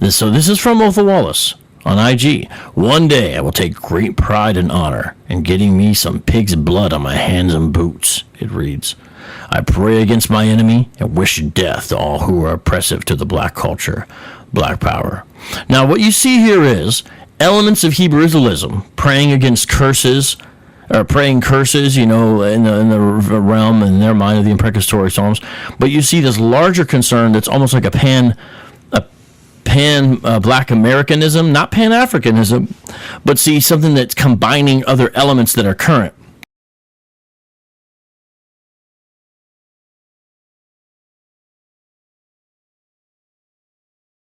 So this is from OTHAL WALLACE on IG. One day I will take great pride and honor in getting me some pig's blood on my hands and boots, it reads. I pray against my enemy and wish death to all who are oppressive to the black culture, black power. Now what you see here is elements of Hebrew Israelism praying against curses, or praying curses, in the realm in their mind of the imprecatory psalms. But you see this larger concern that's almost like a pan Black Americanism, not Pan Africanism, but see something that's combining other elements that are current.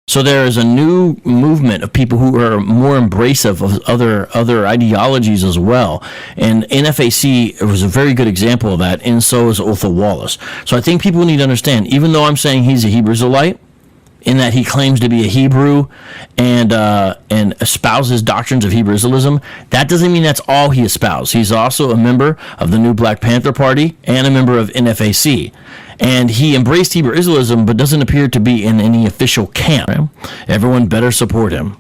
So there is a new movement of people who are more embracive of other ideologies as well. And NFAC was a very good example of that, and so is OTHAL WALLACE. So I think people need to understand, even though I'm saying he's a Hebrew Israelite, in that he claims to be a Hebrew and espouses doctrines of Hebrew Israelism, that doesn't mean that's all he espouses. He's also a member of the new Black Panther Party and a member of NFAC. And he embraced Hebrew Israelism, but doesn't appear to be in any official camp. Everyone better support him.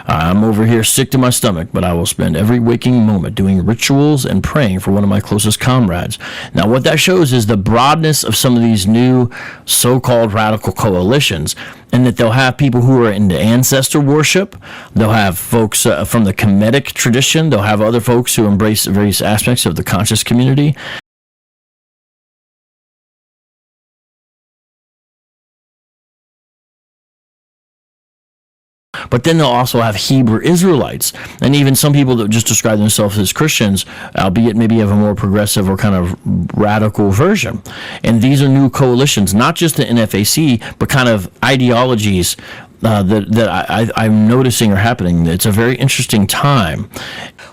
I'm over here sick to my stomach, but I will spend every waking moment doing rituals and praying for one of my closest comrades. Now, what that shows is the broadness of some of these new so-called radical coalitions, and that they'll have people who are into ancestor worship. They'll have folks from the Kemetic tradition. They'll have other folks who embrace various aspects of the conscious community. But then they'll also have Hebrew Israelites, and even some people that just describe themselves as Christians, albeit maybe of a more progressive or kind of radical version. And these are new coalitions, not just the NFAC, but kind of ideologies that I'm noticing are happening. It's a very interesting time.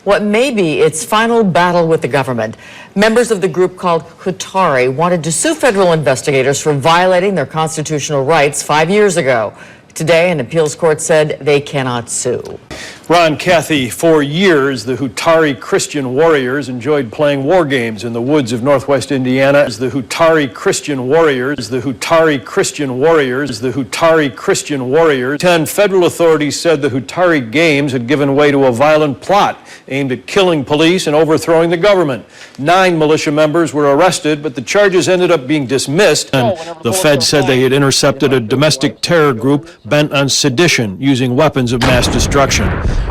What may be its final battle with the government. Members of the group called Hutaree wanted to sue federal investigators for violating their constitutional rights 5 years ago. Today, an appeals court said they cannot sue. Ron, Kathy, for years, the Hutaree Christian warriors enjoyed playing war games in the woods of northwest Indiana. The Hutaree Christian warriors, the Hutaree Christian warriors, the Hutaree Christian warriors. 10 federal authorities said the Hutaree games had given way to a violent plot aimed at killing police and overthrowing the government. 9 militia members were arrested, but the charges ended up being dismissed. And the feds said they had intercepted a domestic terror group bent on sedition using weapons of mass destruction.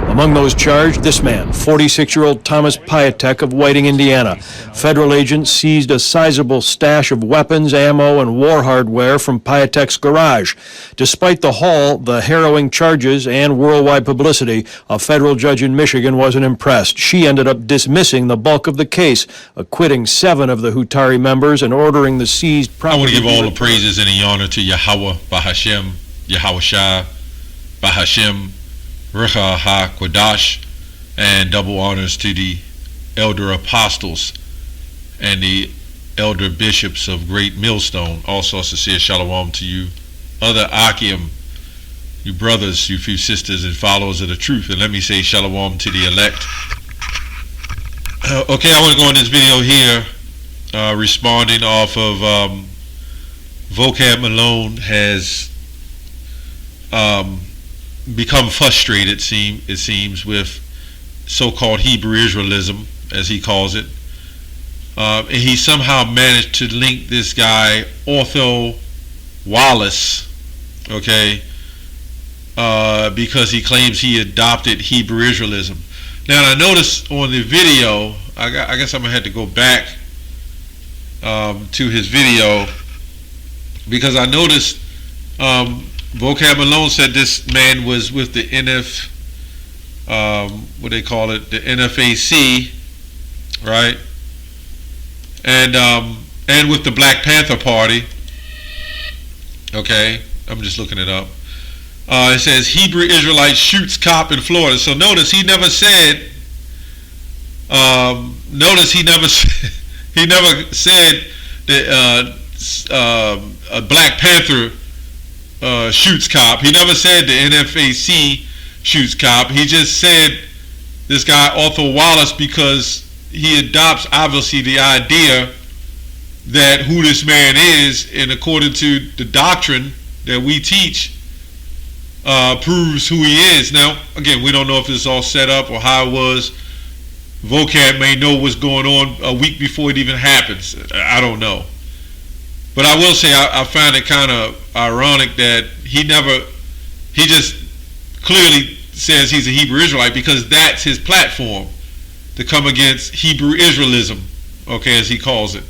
Among those charged, this man, 46-year-old Thomas Piatek of Whiting, Indiana. Federal agents seized a sizable stash of weapons, ammo, and war hardware from Piatek's garage. Despite the haul, the harrowing charges, and worldwide publicity, a federal judge in Michigan wasn't impressed. She ended up dismissing the bulk of the case, acquitting 7 of the Hutaree members and ordering the seized property. I want to give all the praises and the honor to Yahweh, Bahashem, Yahweh Shai, Bahashem, Recha HaKodash, and double honors to the elder apostles and the elder bishops of Great Millstone. Also, sincere shalom to you, other Akim, you brothers, you few sisters and followers of the truth. And let me say shalom to the elect. Okay, I want to go in this video here responding off of VOCAB Malone has become frustrated, it seems, with so-called Hebrew Israelism, as he calls it. And he somehow managed to link this guy, OTHAL WALLACE, okay, because he claims he adopted Hebrew Israelism. Now, I noticed on the video, I guess I'm going to have to go back to his video, because I noticed VOCAB Malone said this man was with the what they call it, the NFAC, right? And with the Black Panther Party. Okay, I'm just looking it up. It says Hebrew Israelite shoots cop in Florida. So notice he never said. Notice he never said that a Black Panther shoots cop. He never said the NFAC shoots cop. He just said this guy OTHAL WALLACE, because he adopts obviously the idea that who this man is, and according to the doctrine that we teach, proves who he is. Now, again, we don't know if it's all set up or how it was. VOCAB may know what's going on a week before it even happens. I don't know. But I will say I find it kind of ironic that he just clearly says he's a Hebrew Israelite because that's his platform, to come against Hebrew Israelism, okay, as he calls it.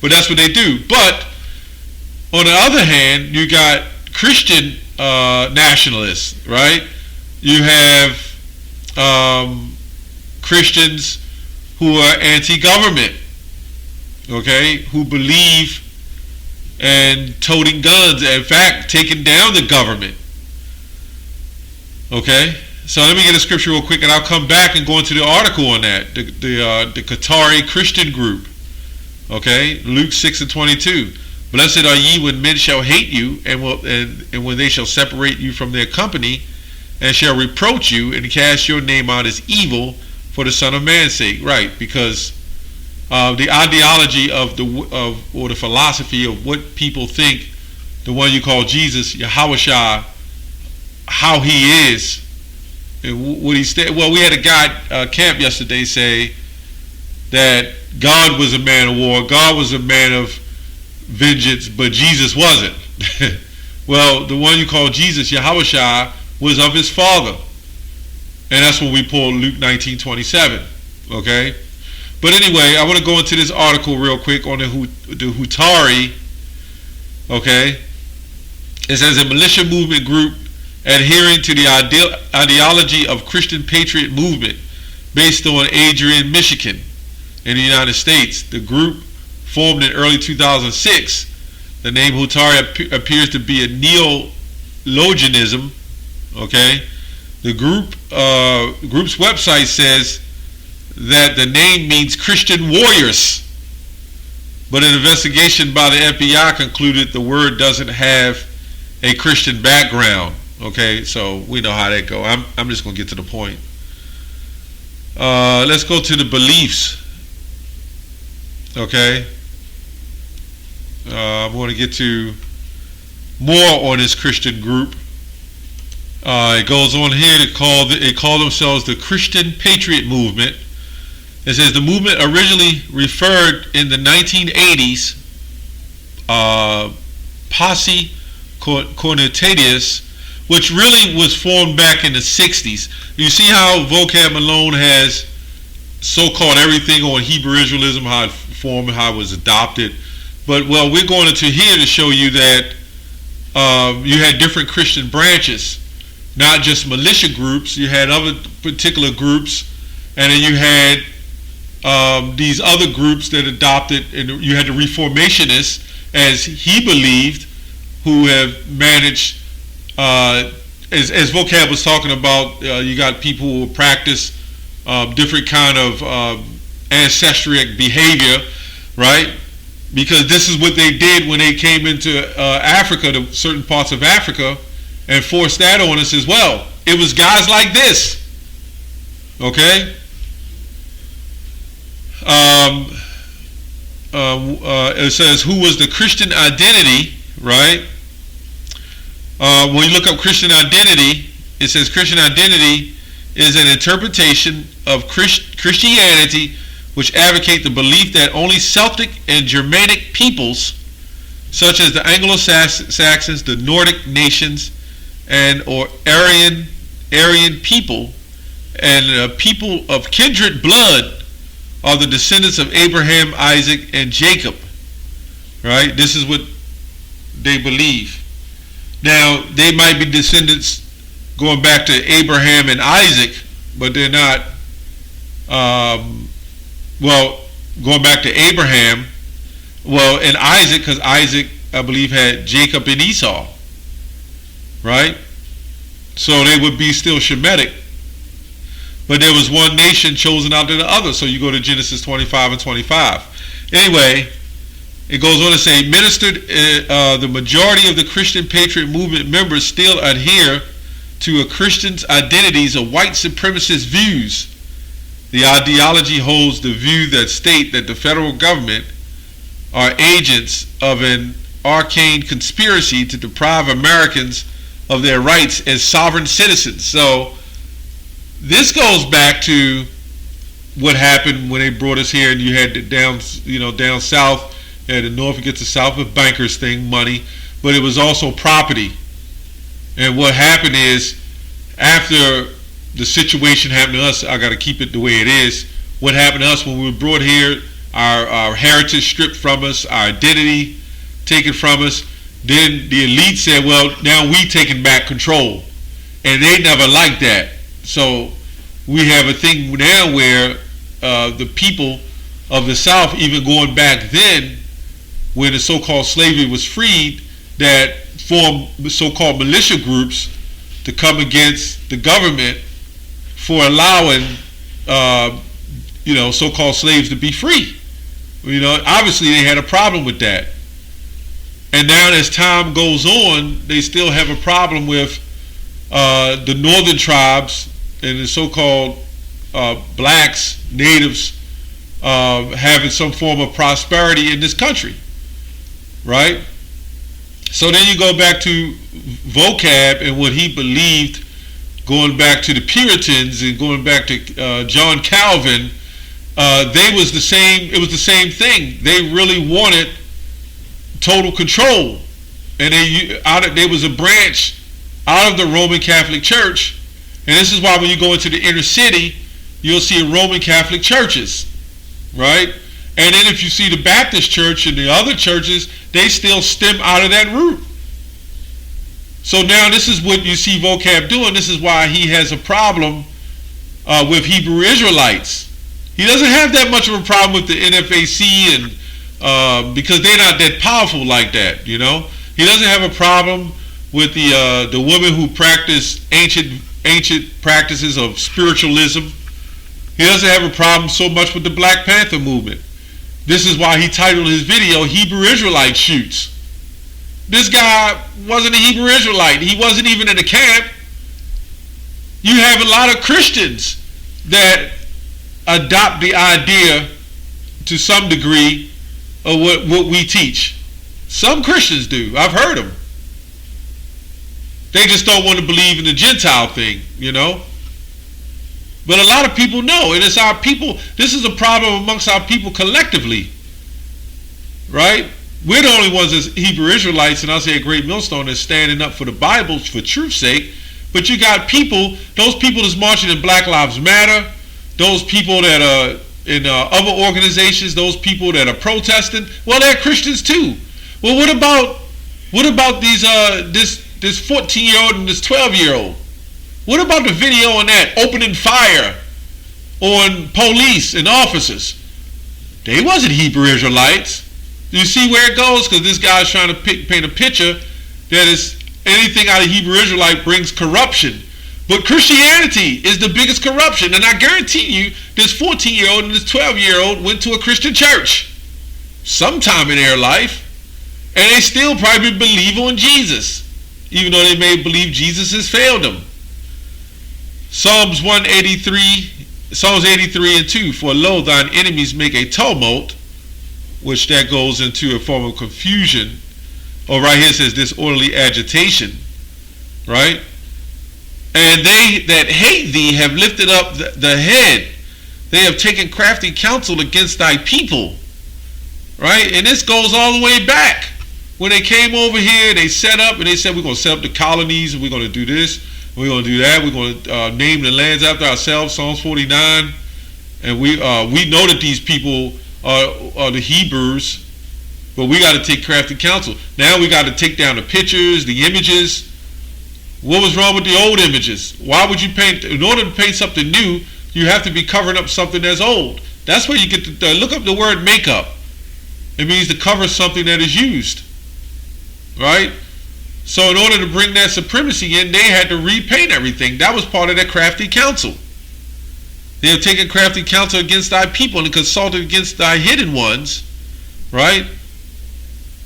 But that's what they do. But on the other hand, you got Christian nationalists, right? You have Christians who are anti-government, okay, who believe in toting guns, in fact, taking down the government. Okay, so let me get a scripture real quick, and I'll come back and go into the article on that. The Qatari Christian group. Okay, Luke 6:22. Blessed are ye when men shall hate you, and when they shall separate you from their company, and shall reproach you, and cast your name out as evil for the Son of Man's sake. Right, because the ideology or the philosophy of what people think the one you call Jesus, Yahushua, how he is, and what he said. Well, we had a guy camp yesterday say that God was a man of war, God was a man of vengeance, but Jesus wasn't. Well, the one you call Jesus, Yahushua, was of his father, and that's when we pulled Luke 19:27. Okay, but anyway, I want to go into this article real quick on the hutaree. Okay, it says a militia movement group adhering to the ideology of Christian Patriot movement based on Adrian, Michigan, in the United States. The group, formed in early 2006, the name hutaree appears to be a neologism. Okay, the group's website says that the name means Christian warriors, but an investigation by the FBI concluded the word doesn't have a Christian background. Okay, so we know how that go. I'm just going to get to the point. Let's go to the beliefs. Okay, I'm going to get to more on this Christian group. It goes on here to call themselves the Christian Patriot Movement. It says the movement originally referred in the 1980s Posse Cornetatis, which really was formed back in the 60s. You see how VOCAB Malone has so-called everything on Hebrew Israelism, how it formed, how it was adopted. But, well, we're going into here to show you that you had different Christian branches, not just militia groups. You had other particular groups, and then you had these other groups that adopted, and you had the Reformationists, as he believed, who have managed, as VOCAB was talking about, you got people who practice different kind of ancestral behavior, right? Because this is what they did when they came into Africa, to certain parts of Africa, and forced that on us as well. It was guys like this, okay? It says, who was the Christian identity, right? When you look up Christian identity, it says Christian identity is an interpretation of Christianity which advocate the belief that only Celtic and Germanic peoples, such as the Anglo-Saxons, the Nordic nations, and or Aryan people, and people of kindred blood, are the descendants of Abraham, Isaac, and Jacob. Right? This is what they believe. Now, they might be descendants going back to Abraham and Isaac, but they're not, going back to Abraham, and Isaac, because Isaac, I believe, had Jacob and Esau, right? So they would be still Shemitic, but there was one nation chosen out of the other. So you go to Genesis 25 and 25. Anyway, it goes on to say, the majority of the Christian Patriot Movement members still adhere to a Christian's identities of white supremacist views. The ideology holds the view that state that the federal government are agents of an arcane conspiracy to deprive Americans of their rights as sovereign citizens. So this goes back to what happened when they brought us here, and you had the down south, you had the north against the south with bankers thing, money, but it was also property. And what happened is, after the situation happened to us, I got to keep it the way it is. What happened to us when we were brought here, our heritage stripped from us, our identity taken from us. Then the elite said, well, now we taking back control. And they never liked that. So we have a thing now where the people of the South, even going back then, when the so-called slavery was freed, that formed so-called militia groups to come against the government for allowing so-called slaves to be free. Obviously they had a problem with that. And now as time goes on, they still have a problem with the northern tribes and the so-called blacks, natives, having some form of prosperity in this country, right? So then you go back to VOCAB and what he believed, going back to the Puritans and going back to John Calvin. It was the same thing. They really wanted total control, and there was a branch out of the Roman Catholic Church, and this is why when you go into the inner city, you'll see Roman Catholic churches, right? And then if you see the Baptist church and the other churches, they still stem out of that root. So now this is what you see VOCAB doing. This is why he has a problem with Hebrew Israelites. He doesn't have that much of a problem with the NFAC and because they're not that powerful like that, He doesn't have a problem with the women who practice ancient practices of spiritualism. He doesn't have a problem so much with the Black Panther movement. This is why he titled his video Hebrew Israelite Shoots. This guy wasn't a Hebrew Israelite. He wasn't even in a camp. You have a lot of Christians that adopt the idea to some degree of what we teach. Some Christians do. I've heard them. They just don't want to believe in the Gentile thing, But a lot of people know, and it's our people. This is a problem amongst our people collectively, right? We're the only ones as Hebrew Israelites, and I'll say a great millstone, that's standing up for the Bible for truth's sake. But you got those people that's marching in Black Lives Matter, those people that are in other organizations, those people that are protesting. Well, they're Christians too. Well, what about these this 14-year-old and this 12-year-old? What about the video on that opening fire on police and officers? They wasn't Hebrew Israelites. You see where it goes? Because this guy's trying to paint a picture that is anything out of Hebrew Israelite brings corruption. But Christianity is the biggest corruption. And I guarantee you, this 14-year-old and this 12-year-old went to a Christian church sometime in their life. And they still probably believe on Jesus, even though they may believe Jesus has failed them. Psalms 83 and 2, for lo, thine enemies make a tumult, which that goes into a form of confusion. Or right here it says disorderly agitation, right? And they that hate thee have lifted up the head. They have taken crafty counsel against thy people, right? And this goes all the way back. When they came over here, they set up and they said, we're going to set up the colonies and we're going to do this, we're going to do that, we're going to name the lands after ourselves, Psalms 49. And we know that these people are the Hebrews, but we got to take crafty counsel. Now we got to take down the pictures, the images. What was wrong with the old images? Why would you paint? In order to paint something new, you have to be covering up something that's old. That's where you get to look up the word makeup. It means to cover something that is used, right? So in order to bring that supremacy in, they had to repaint everything. That was part of their crafty counsel. They have taken crafty counsel against thy people and consulted against thy hidden ones, right?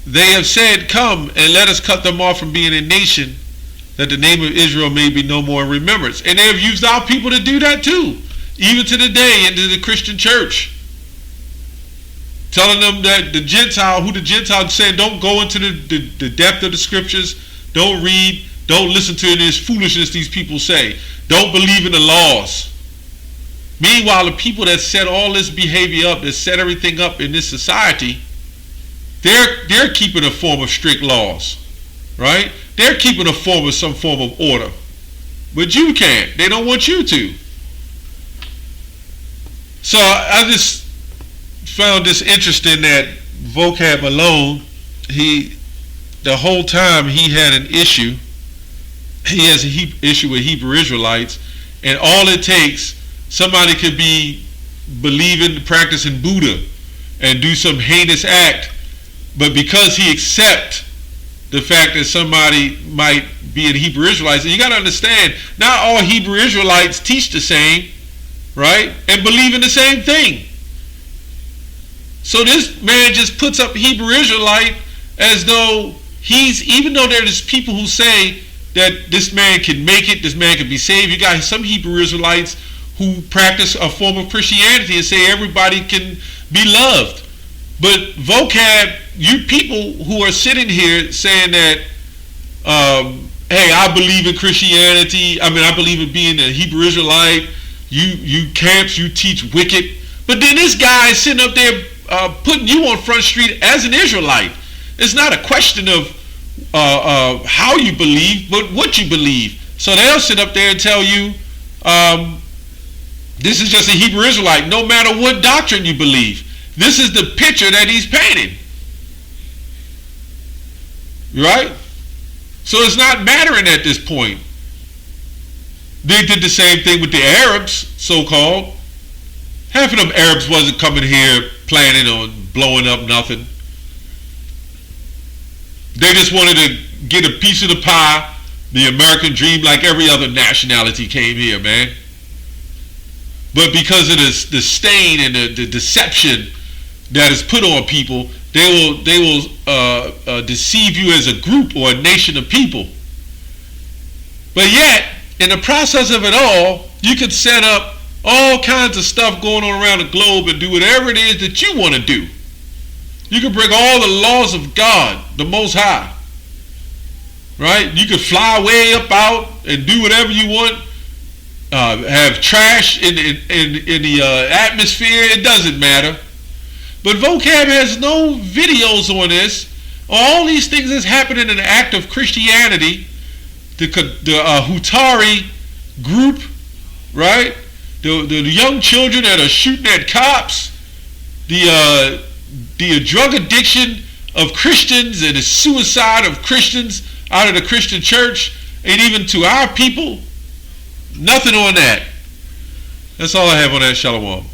They have said, come and let us cut them off from being a nation, that the name of Israel may be no more in remembrance. And they have used our people to do that too, even to the day into the Christian church. Telling them that the Gentile saying, don't go into the depth of the scriptures, don't read Don't listen to this foolishness these people say. Don't believe in the laws. Meanwhile, the people that set all this behavior up, that set everything up in this society, they're keeping a form of strict laws, right? They're keeping a form of some form of order. But you can't. They don't want you to. So I just found this interesting that VOCAB MALONE, the whole time he had an issue. He has an issue with Hebrew Israelites, and all it takes, somebody could be believing, practicing Buddha, and do some heinous act, but because he accepts the fact that somebody might be a Hebrew Israelite, you got to understand, not all Hebrew Israelites teach the same, right, and believe in the same thing. So this man just puts up Hebrew Israelite as though even though there's people who say that this man can make it, this man can be saved. You got some Hebrew Israelites who practice a form of Christianity and say everybody can be loved. But vocab, you people who are sitting here saying that, hey, I believe in Christianity, I believe in being a Hebrew Israelite, you camps, you teach wicked. But then this guy is sitting up there putting you on Front Street as an Israelite. It's not a question of how you believe, but what you believe. So they'll sit up there and tell you, this is just a Hebrew Israelite, no matter what doctrine you believe. This is the picture that he's painting. Right? So it's not mattering at this point. They did the same thing with the Arabs, so-called. Half of them Arabs wasn't coming here planning on blowing up nothing. They just wanted to get a piece of the pie, the American dream, like every other nationality came here, man. But because of the stain and the deception that is put on people, they will deceive you as a group or a nation of people. But yet, in the process of it all, you could set up all kinds of stuff going on around the globe and do whatever it is that you want to do. You can break all the laws of God, the Most High. Right? You can fly way up out and do whatever you want. Have trash in the atmosphere. It doesn't matter. But vocab has no videos on this. All these things that's happening in the act of Christianity. The hutaree group, right? The young children that are shooting at cops. The drug addiction of Christians and the suicide of Christians out of the Christian church, and even to our people, nothing on that. That's all I have on that. Shalom.